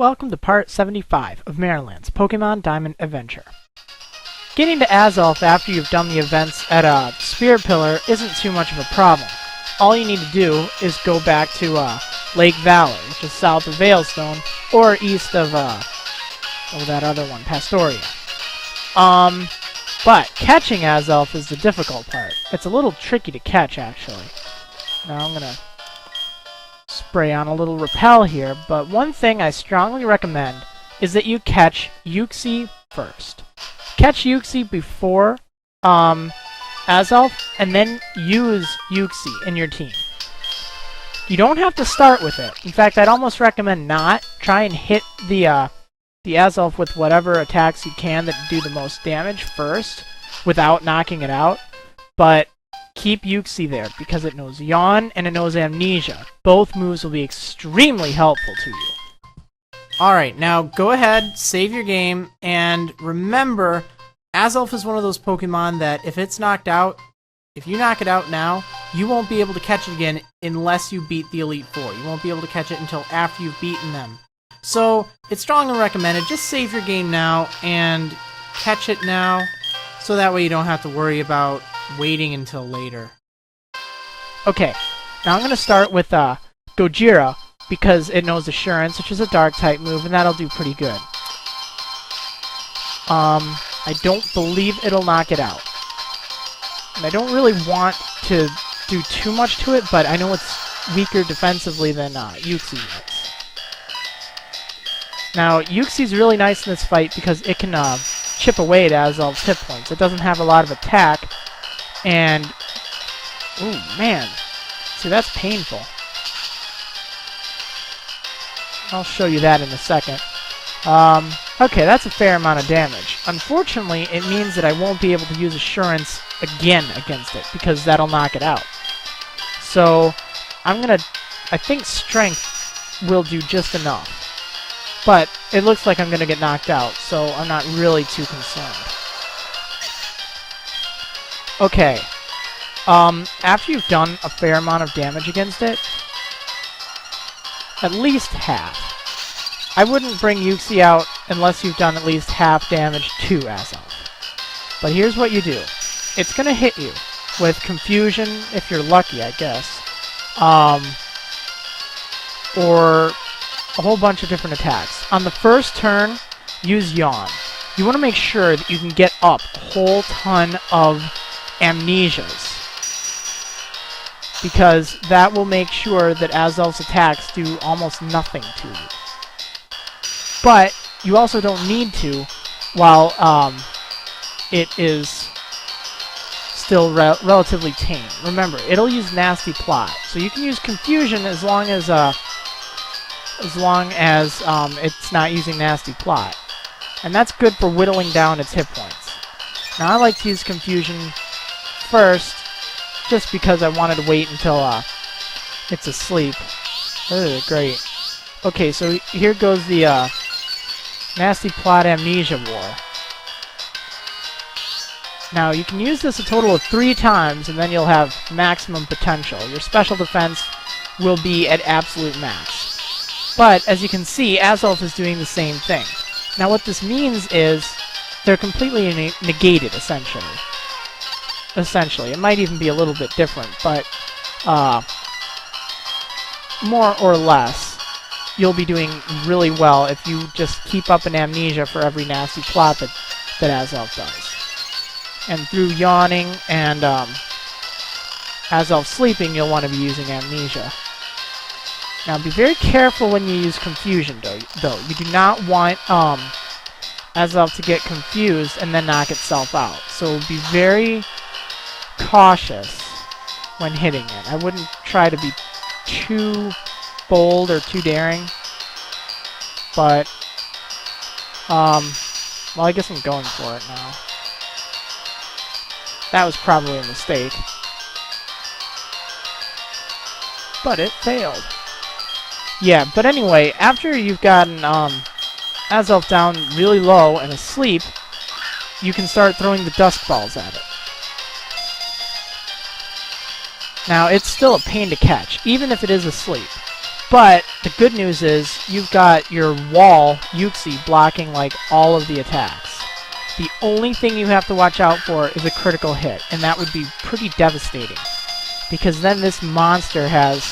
Welcome to part 75 of Marriland's Pokemon Diamond Adventure. Getting to Azelf after you've done the events at a Spirit Pillar isn't too much of a problem. All you need to do is go back to Lake Valley, which is south of Veilstone, or east of that other one, Pastoria. But catching Azelf is the difficult part. It's a little tricky to catch, actually. Now I'm gonna spray on a little repel here, but one thing I strongly recommend is that you catch Uxie first. Catch Uxie before Azelf, and then use Uxie in your team. You don't have to start with it. In fact, I'd almost recommend not. Try and hit the Azelf with whatever attacks you can that do the most damage first, without knocking it out. But keep Uxie there, because it knows Yawn and it knows Amnesia. Both moves will be extremely helpful to you. Alright, now go ahead, save your game, and remember, Azelf is one of those Pokemon that if it's knocked out, if you knock it out now, you won't be able to catch it again unless you beat the Elite Four. You won't be able to catch it until after you've beaten them. So, it's strongly recommended, just save your game now and catch it now, so that way you don't have to worry about waiting until later. Okay, now I'm going to start with Gojira, because it knows Assurance, which is a Dark-type move, and that'll do pretty good. I don't believe it'll knock it out. And I don't really want to do too much to it, but I know it's weaker defensively than Uxie is. Now, Uxie's really nice in this fight because it can chip away at Azelf's hit points. It doesn't have a lot of attack, and ooh, man. See, that's painful. I'll show you that in a second. Okay, that's a fair amount of damage. Unfortunately, it means that I won't be able to use Assurance again against it, because that'll knock it out. So, I think Strength will do just enough. But, it looks like I'm gonna get knocked out, so I'm not really too concerned. Okay, after you've done a fair amount of damage against it, at least half. I wouldn't bring Uxie out unless you've done at least half damage to Azelf. But here's what you do. It's gonna hit you with Confusion, if you're lucky, I guess. Or a whole bunch of different attacks. On the first turn, use Yawn. You want to make sure that you can get up a whole ton of Amnesias, because that will make sure that Azelf's attacks do almost nothing to you. But you also don't need to while it is still relatively tame. Remember, it'll use Nasty Plot, so you can use Confusion as long as it's not using Nasty Plot, and that's good for whittling down its hit points. Now I like to use Confusion first, just because I wanted to wait until it's asleep. Ugh, great. Okay, so here goes the Nasty Plot Amnesia War. Now you can use this a total of 3 times, and then you'll have maximum potential. Your special defense will be at absolute max. But as you can see, Azelf is doing the same thing. Now what this means is they're completely negated, essentially. It might even be a little bit different, but more or less, you'll be doing really well if you just keep up an Amnesia for every Nasty Plot that Azelf does. And through Yawning and Azelf sleeping, you'll want to be using Amnesia. Now be very careful when you use Confusion, though. You do not want Azelf to get confused and then knock itself out. So be very cautious when hitting it. I wouldn't try to be too bold or too daring, but well, I guess I'm going for it now. That was probably a mistake, but it failed. Yeah, but anyway, after you've gotten Azelf down really low and asleep, you can start throwing the Dusk Balls at it. Now, it's still a pain to catch, even if it is asleep. But the good news is you've got your wall Uxie blocking like all of the attacks. The only thing you have to watch out for is a critical hit, and that would be pretty devastating. Because then this monster has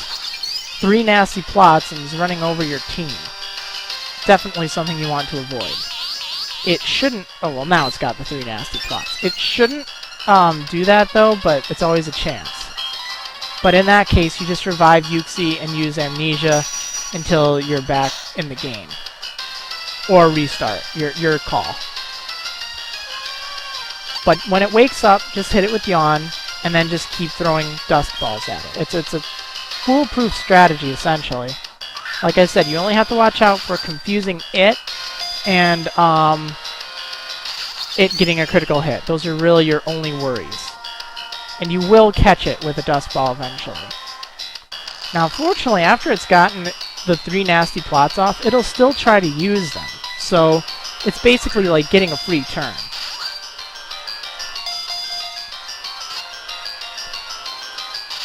3 nasty plots and is running over your team. Definitely something you want to avoid. It shouldn't... Oh, well, now it's got the 3 nasty plots. It shouldn't do that, though, but it's always a chance. But in that case, you just revive Uxie and use Amnesia until you're back in the game. Or restart. Your call. But when it wakes up, just hit it with Yawn, and then just keep throwing Dusk Balls at it. It's a foolproof strategy, essentially. Like I said, you only have to watch out for confusing it and it getting a critical hit. Those are really your only worries. And you will catch it with a Dusk Ball eventually. Now, fortunately, after it's gotten the 3 nasty plots off, it'll still try to use them. So, it's basically like getting a free turn.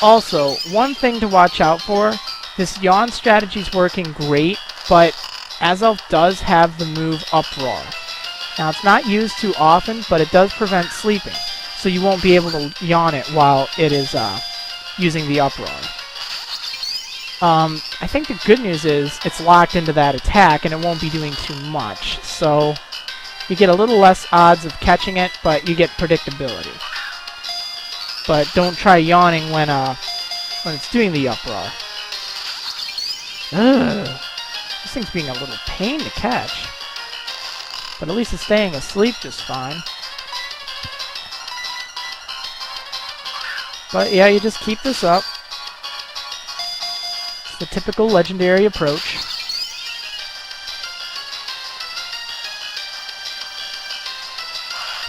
Also, one thing to watch out for, this Yawn strategy is working great, but Azelf does have the move Uproar. Now, it's not used too often, but it does prevent sleeping, so you won't be able to Yawn it while it is using the Uproar. I think the good news is it's locked into that attack, and it won't be doing too much, so you get a little less odds of catching it, but you get predictability. But don't try yawning when it's doing the Uproar. Ugh. This thing's being a little pain to catch. But at least it's staying asleep just fine. But yeah, you just keep this up. It's the typical legendary approach.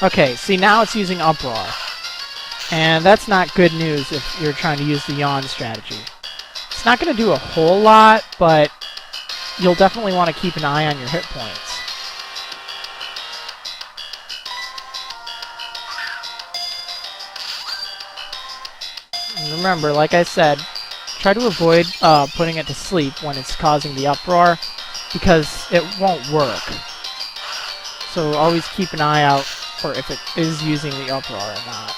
Okay, see now it's using Uproar. And that's not good news if you're trying to use the Yawn strategy. It's not going to do a whole lot, but you'll definitely want to keep an eye on your hit points. And remember, like I said, try to avoid putting it to sleep when it's causing the Uproar, because it won't work. So always keep an eye out for if it is using the Uproar or not.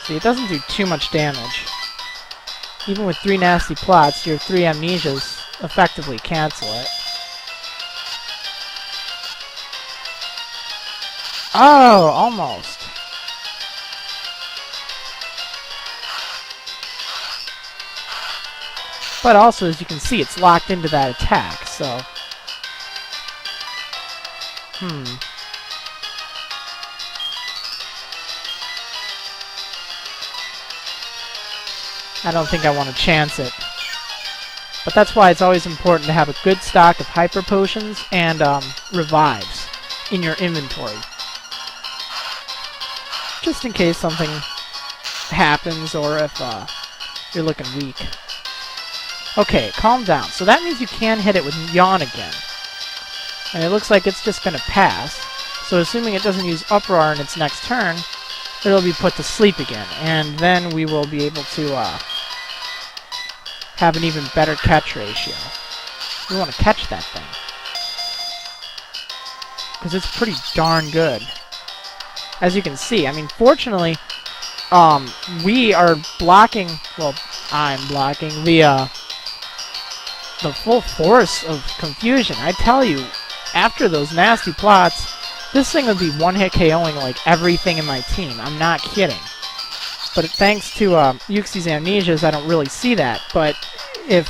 See, it doesn't do too much damage. Even with 3 nasty plots, your 3 Amnesias effectively cancel it. Oh, almost. But also, as you can see, it's locked into that attack, so... I don't think I want to chance it. But that's why it's always important to have a good stock of Hyper Potions and Revives in your inventory. Just in case something happens or if you're looking weak. Okay, calm down. So that means you can hit it with Yawn again. And it looks like it's just going to pass. So assuming it doesn't use Uproar in its next turn, it'll be put to sleep again. And then we will be able to have an even better catch ratio. We want to catch that thing. Because it's pretty darn good. As you can see, I mean, fortunately, we are blocking, well, I'm blocking the full force of Confusion. I tell you, after those nasty plots, this thing would be one-hit KOing like everything in my team. I'm not kidding. But thanks to Uxie's Amnesias, I don't really see that. But if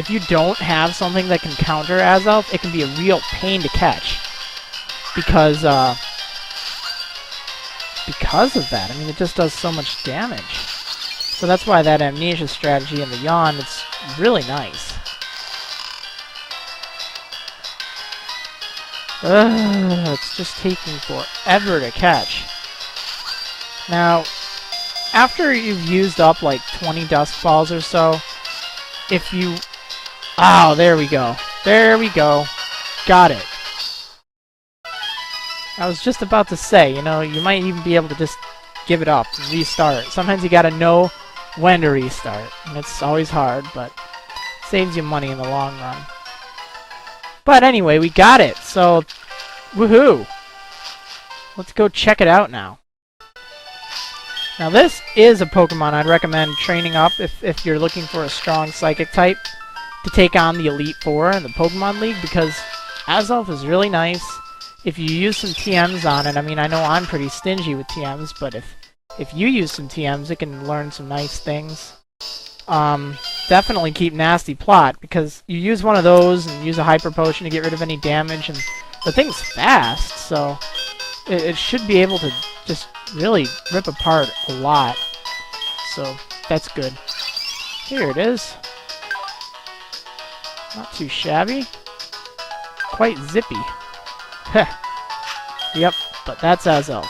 you don't have something that can counter Azelf, it can be a real pain to catch. Because of that. I mean, it just does so much damage. So that's why that Amnesia strategy and the Yawn, it's really nice. It's just taking forever to catch. Now, after you've used up like 20 Dusk Balls or so, if you... Oh, there we go. There we go. Got it. I was just about to say, you know, you might even be able to just give it up and restart. Sometimes you gotta know when to restart, and it's always hard, but Saves you money in the long run. But anyway, we got it, so woohoo! Let's go check it out now. Now this is a Pokemon I'd recommend training up if you're looking for a strong Psychic type to take on the Elite Four in the Pokemon League, because Azelf is really nice. If you use some TMs on it, I mean, I know I'm pretty stingy with TMs, but if you use some TMs, it can learn some nice things. Definitely keep Nasty Plot, because you use one of those and use a Hyper Potion to get rid of any damage, and the thing's fast, so it should be able to just really rip apart a lot. So that's good. Here it is. Not too shabby. Quite zippy. Heh. Yep, but that's Azelf.